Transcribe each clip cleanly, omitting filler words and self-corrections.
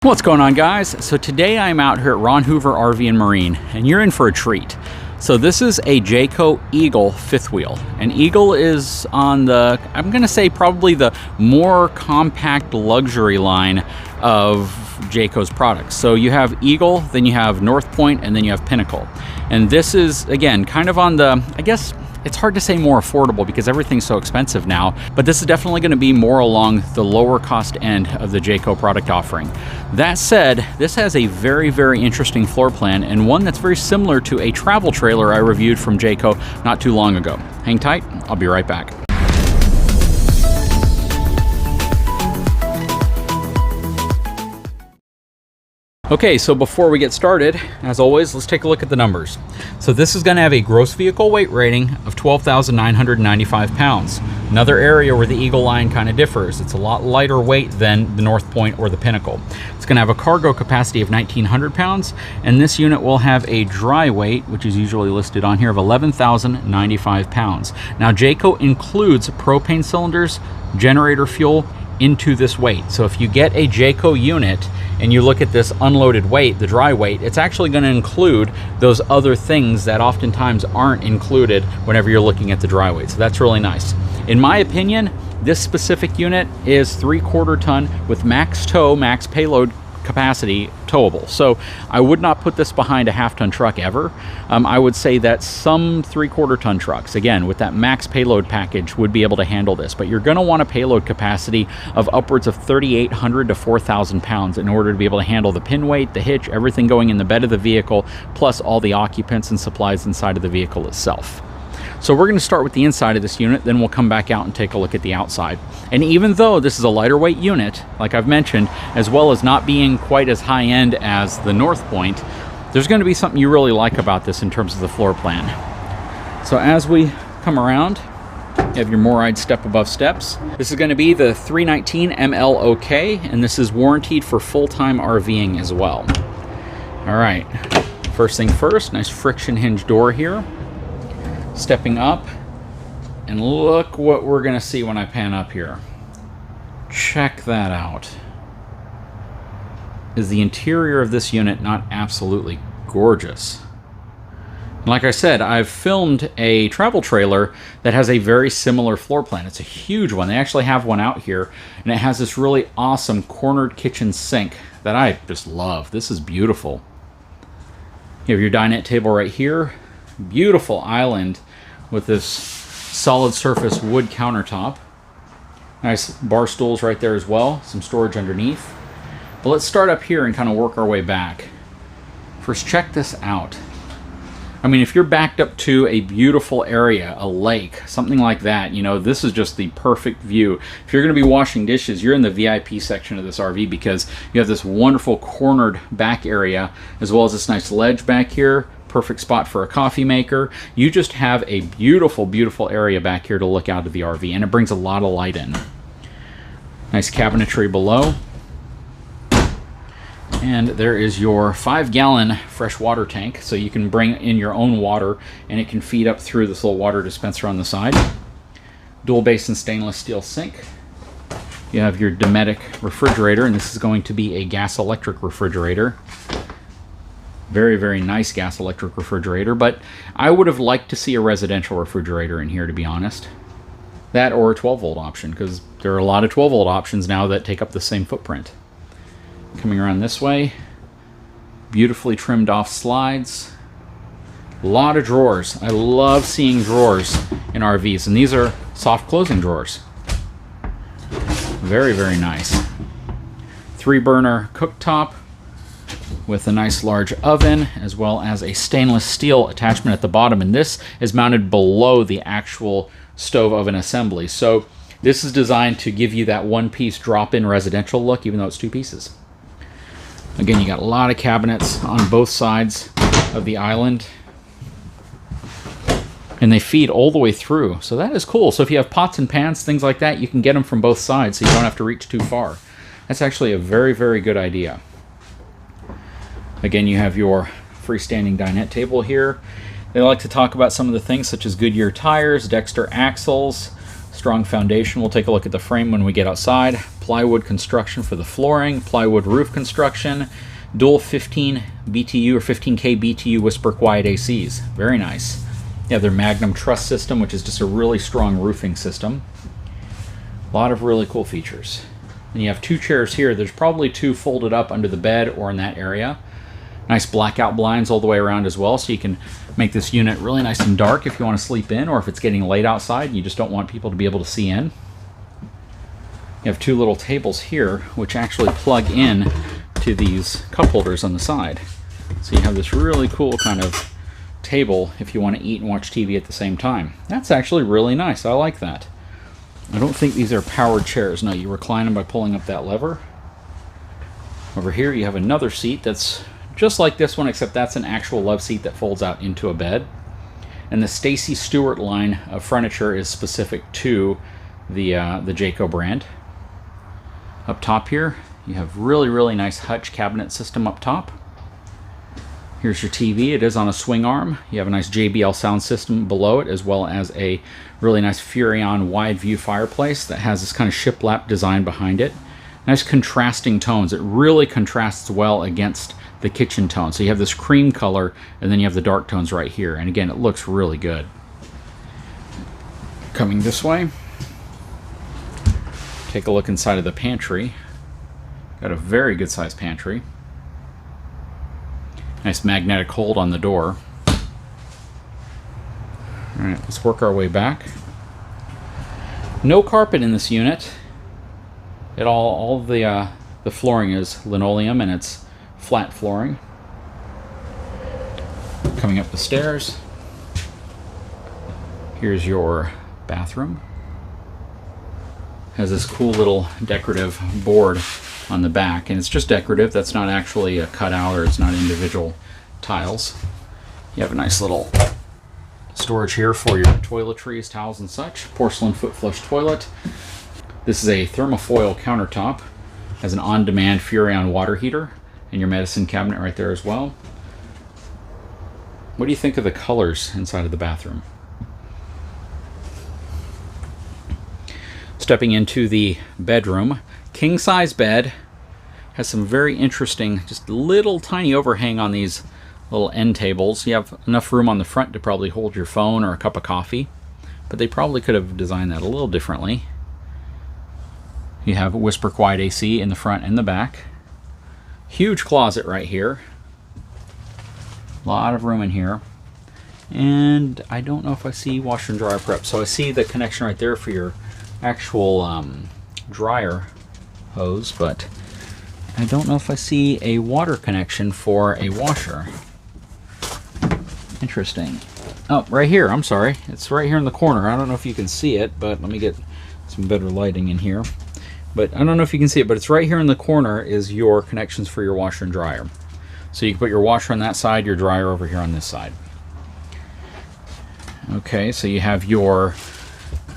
What's going on, guys? So today I'm out here at Ron Hoover RV and Marine, and you're in for a treat. So this is a Jayco Eagle fifth wheel, and Eagle is on the, I'm gonna say probably the more compact luxury line of Jayco's products. So you have Eagle, then you have North Point, and then you have Pinnacle. And this is, again, kind of on the, I guess, it's hard to say more affordable because everything's so expensive now, but this is definitely going to be more along the lower cost end of the Jayco product offering. That said, this has a very, very interesting floor plan and one that's very similar to a travel trailer I reviewed from Jayco not too long ago. Hang tight, I'll be right back. Okay, so before we get started, as always, let's take a look at the numbers. So this is going to have a gross vehicle weight rating of 12,995 pounds. Another area where the Eagle line kind of differs. It's a lot lighter weight than the North Point or the Pinnacle. It's going to have a cargo capacity of 1,900 pounds, and this unit will have a dry weight, which is usually listed on here, of 11,095 pounds. Now, Jayco includes propane cylinders, generator fuel, into this weight. So if you get a Jayco unit and you look at this unloaded weight, the dry weight, it's actually going to include those other things that oftentimes aren't included whenever you're looking at the dry weight. So that's really nice. In my opinion, this specific unit is 3/4 ton with max tow, max payload capacity towable. So I would not put this behind a half-ton truck ever. I would say that some 3/4 ton trucks, again, with that max payload package, would be able to handle this, but you're going to want a payload capacity of upwards of 3,800 to 4,000 pounds in order to be able to handle the pin weight, the hitch, everything going in the bed of the vehicle, plus all the occupants and supplies inside of the vehicle itself. So we're going to start with the inside of this unit, then we'll come back out and take a look at the outside. And even though this is a lighter weight unit, like I've mentioned, as well as not being quite as high end as the North Point, there's going to be something you really like about this in terms of the floor plan. So as we come around, you have your MORryde step above steps. This is going to be the 319 MLOK, and this is warranted for full-time RVing as well. All right, first thing first, nice friction hinge door here. Stepping up, and look what we're gonna see when I pan up here. Check that out. Is the interior of this unit not absolutely gorgeous? Like I said, I've filmed a travel trailer that has a very similar floor plan. It's a huge one. They actually have one out here, and it has this really awesome cornered kitchen sink that I just love. This is beautiful. You have your dinette table right here. Beautiful island with this solid surface wood countertop. Nice bar stools right there as well. Some storage underneath. But let's start up here and kind of work our way back. First, check this out. I mean, if you're backed up to a beautiful area, a lake, something like that, you know, this is just the perfect view. If you're going to be washing dishes, you're in the VIP section of this RV because you have this wonderful cornered back area, as well as this nice ledge back here. Perfect spot for a coffee maker. You just have a beautiful, beautiful area back here to look out of the RV, and it brings a lot of light in. Nice cabinetry below. And there is your 5-gallon fresh water tank, so you can bring in your own water, and it can feed up through this little water dispenser on the side. Dual basin stainless steel sink. You have your Dometic refrigerator, and this is going to be a gas electric refrigerator. Very, very nice gas electric refrigerator, but I would have liked to see a residential refrigerator in here, to be honest. That or a 12-volt option, because there are a lot of 12-volt options now that take up the same footprint. Coming around this way, beautifully trimmed off slides. A lot of drawers. I love seeing drawers in RVs, and these are soft closing drawers. Very, very nice. 3-burner cooktop with a nice large oven, as well as a stainless steel attachment at the bottom, and this is mounted below the actual stove oven assembly. So this is designed to give you that one-piece drop-in residential look, even though it's 2 pieces. Again, you got a lot of cabinets on both sides of the island, and they feed all the way through, so that is cool. So if you have pots and pans, things like that, you can get them from both sides, so you don't have to reach too far. That's actually a very, very good idea. Again, you have your freestanding dinette table here. They like to talk about some of the things such as Goodyear tires, Dexter axles, Strong foundation. We'll take a look at the frame when we get outside. Plywood construction for the flooring, plywood roof construction, dual 15 BTU or 15K BTU Whisper Quiet ACs. Very nice. You have their Magnum truss system, which is just a really strong roofing system. A lot of really cool features. And you have 2 chairs here. There's probably 2 folded up under the bed or in that area. Nice blackout blinds all the way around as well, so you can make this unit really nice and dark if you want to sleep in, or if it's getting late outside and you just don't want people to be able to see in. You have 2 little tables here, which actually plug in to these cup holders on the side. So you have this really cool kind of table if you want to eat and watch TV at the same time. That's actually really nice. I like that. I don't think these are powered chairs. No, you recline them by pulling up that lever. Over here you have another seat that's just like this one, except that's an actual love seat that folds out into a bed. And the Stacy Stewart line of furniture is specific to the Jayco brand. Up top here, you have really nice hutch cabinet system up top. Here's your TV. It is on a swing arm. You have a nice JBL sound system below it, as well as a really nice Furrion wide view fireplace that has this kind of shiplap design behind it. Nice contrasting tones. It really contrasts well against the kitchen tone. So you have this cream color, and then you have the dark tones right here. And again, it looks really good. Coming this way, take a look inside of the pantry. Got a very good sized pantry. Nice magnetic hold on the door. All right, let's work our way back. No carpet in this unit. All the flooring is linoleum, and it's flat flooring. Coming up the stairs, here's your bathroom. Has this cool little decorative board on the back, and it's just decorative. That's not actually a cutout, or it's not individual tiles. You have a nice little storage here for your toiletries, towels and such. Porcelain foot flush toilet. This is a thermofoil countertop. Has an on-demand Furrion water heater, and your medicine cabinet right there as well. What do you think of the colors inside of the bathroom? Stepping into the bedroom, king size bed, has some very interesting, just little tiny overhang on these little end tables. You have enough room on the front to probably hold your phone or a cup of coffee, but they probably could have designed that a little differently. You have a Whisper Quiet AC in the front and the back. Huge closet right here. A lot of room in here. And I don't know if I see washer and dryer prep. So I see the connection right there for your actual dryer hose, but I don't know if I see a water connection for a washer. Interesting. Oh, right here. I'm sorry. It's right here in the corner. I don't know if you can see it, but let me get some better lighting in here. But I don't know if you can see it, but it's right here in the corner is your connections for your washer and dryer. So you can put your washer on that side, your dryer over here on this side. Okay, so you have your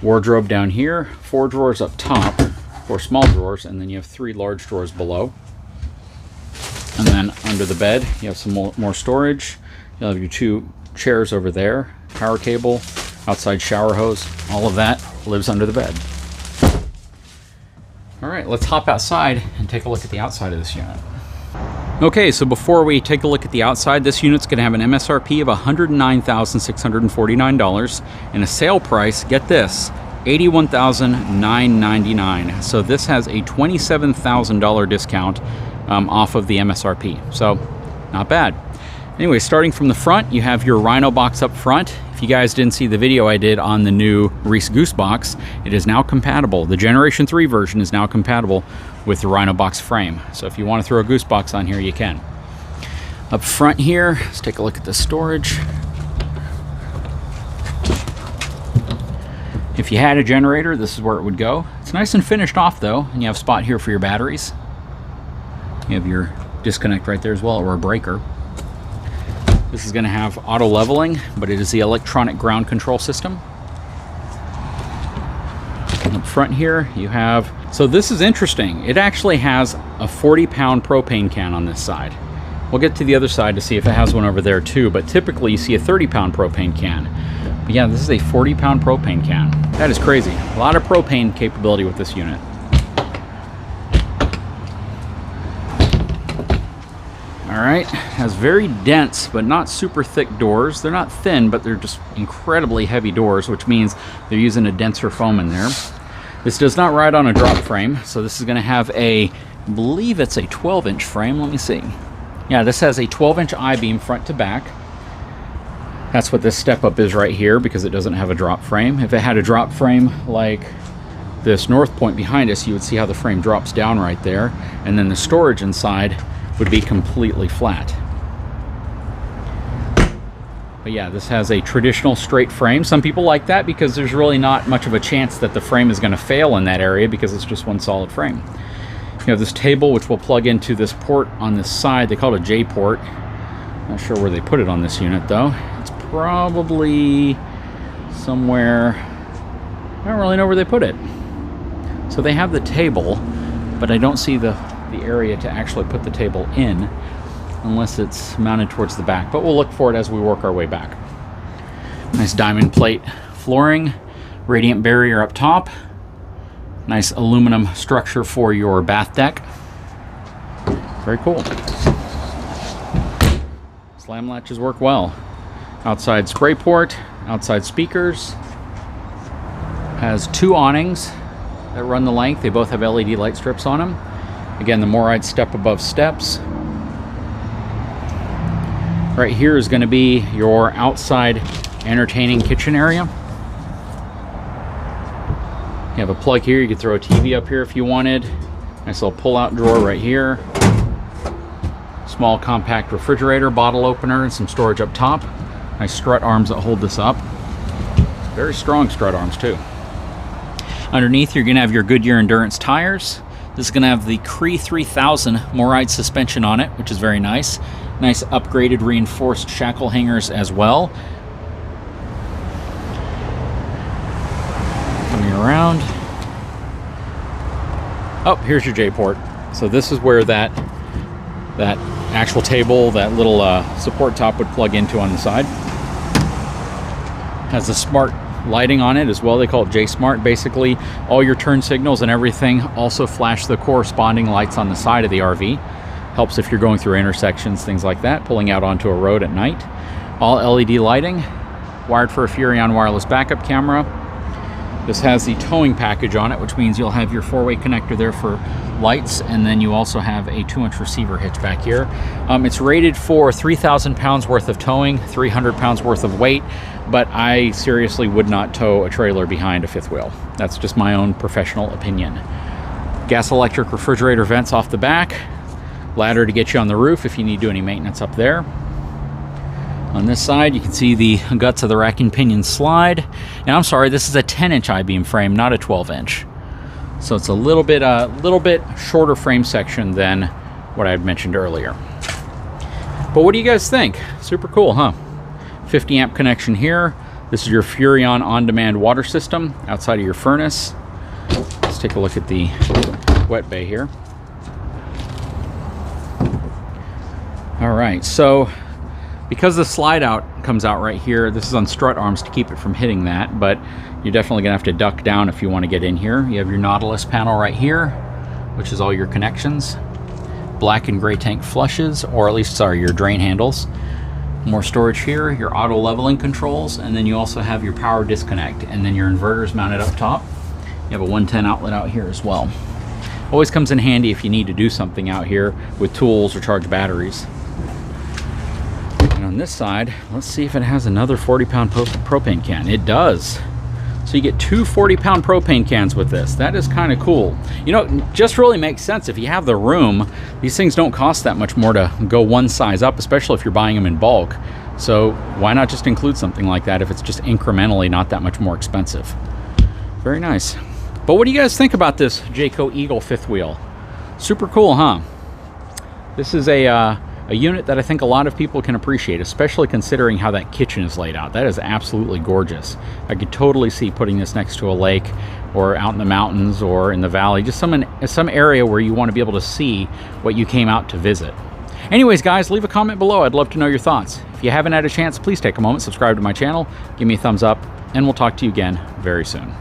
wardrobe down here, 4 drawers up top, 4 small drawers, and then you have 3 large drawers below. And then under the bed, you have some more storage. You'll have your 2 chairs over there, power cable, outside shower hose. All of that lives under the bed. All right, let's hop outside and take a look at the outside of this unit. Okay, so before we take a look at the outside, this unit's going to have an MSRP of $109,649 and a sale price, get this, $81,999. So this has a $27,000 discount off of the MSRP. So not bad. Anyway, starting from the front, you have your Rhino box up front. If you guys didn't see the video I did on the new Reese Goose box, it is now compatible. The Generation 3 version is now compatible with the Rhino box frame. So if you want to throw a Goose box on here, you can. Up front here, let's take a look at the storage. If you had a generator, this is where it would go. It's nice and finished off though, and you have a spot here for your batteries. You have your disconnect right there as well, or a breaker. This is going to have auto leveling, but it is the electronic ground control system. Up front here, you have, so this is interesting. It actually has a 40-pound propane can on this side. We'll get to the other side to see if it has one over there too, but typically you see a 30-pound propane can. But yeah, this is a 40-pound propane can. That is crazy. A lot of propane capability with this unit. All right, has very dense but not super thick doors. They're not thin, but they're just incredibly heavy doors, which means they're using a denser foam in there. This does not ride on a drop frame, so this is going to have I believe it's a 12-inch frame. Let me see. Yeah, this has a 12-inch I-beam front to back. That's what this step up is right here, because it doesn't have a drop frame. If it had a drop frame like this North Point behind us, you would see how the frame drops down right there, and then the storage inside would be completely flat. But yeah, this has a traditional straight frame. Some people like that because there's really not much of a chance that the frame is going to fail in that area because it's just one solid frame. You have this table which will plug into this port on this side. They call it a J port. Not sure where they put it on this unit though. It's probably somewhere, I don't really know where they put it. So they have the table, but I don't see the area to actually put the table in unless it's mounted towards the back, but we'll look for it as we work our way back. Nice diamond plate flooring, radiant barrier up top, nice aluminum structure for your bath deck. Very cool. Slam latches work well. Outside spray port, outside speakers. Has two awnings that run the length. They both have LED light strips on them. Again, the MORryde step above steps. Right here is going to be your outside entertaining kitchen area. You have a plug here. You could throw a TV up here if you wanted. Nice little pull-out drawer right here. Small compact refrigerator, bottle opener, and some storage up top. Nice strut arms that hold this up. Very strong strut arms too. Underneath, you're going to have your Goodyear Endurance tires. This is going to have the Cree 3000 MORryde suspension on it, which is very nice. Nice upgraded reinforced shackle hangers as well. Coming around. Oh, here's your J-port. So this is where that actual table, that little support top would plug into on the side. Has the smart lighting on it as well. They call it J-Smart. Basically, all your turn signals and everything also flash the corresponding lights on the side of the RV. Helps if you're going through intersections, things like that, pulling out onto a road at night. All LED lighting, wired for a Furrion wireless backup camera. This has the towing package on it, which means you'll have your 4-way connector there for lights, and then you also have a 2-inch receiver hitch back here. It's rated for 3,000 pounds worth of towing, 300 pounds worth of weight, but I seriously would not tow a trailer behind a fifth wheel. That's just my own professional opinion. Gas electric refrigerator vents off the back, ladder to get you on the roof if you need to do any maintenance up there. On this side, you can see the guts of the rack and pinion slide. Now, I'm sorry, this is a 10-inch I-beam frame, not a 12-inch. So it's a little bit shorter frame section than what I had mentioned earlier. But what do you guys think? Super cool, huh? 50 amp connection here. This is your Furrion on-demand water system outside of your furnace. Let's take a look at the wet bay here. All right, so because the slide out comes out right here, this is on strut arms to keep it from hitting that, but you're definitely gonna have to duck down if you want to get in here. You have your Nautilus panel right here, which is all your connections. Black and gray tank flushes, or at least, sorry, your drain handles. More storage here, your auto leveling controls, and then you also have your power disconnect, and then your inverters mounted up top. You have a 110 outlet out here as well. Always comes in handy if you need to do something out here with tools or charge batteries. And on this side, let's see if it has another 40-pound propane can. It does. So you get two 40-pound propane cans with this. That is kind of cool. You know, it just really makes sense. If you have the room, these things don't cost that much more to go one size up, especially if you're buying them in bulk. So why not just include something like that if it's just incrementally not that much more expensive? Very nice. But what do you guys think about this Jayco Eagle fifth wheel? Super cool, huh? This is a unit that I think a lot of people can appreciate, especially considering how that kitchen is laid out. That is absolutely gorgeous. I could totally see putting this next to a lake or out in the mountains or in the valley, just some area where you want to be able to see what you came out to visit. Anyways, guys, leave a comment below. I'd love to know your thoughts. If you haven't had a chance, please take a moment, subscribe to my channel, give me a thumbs up, and we'll talk to you again very soon.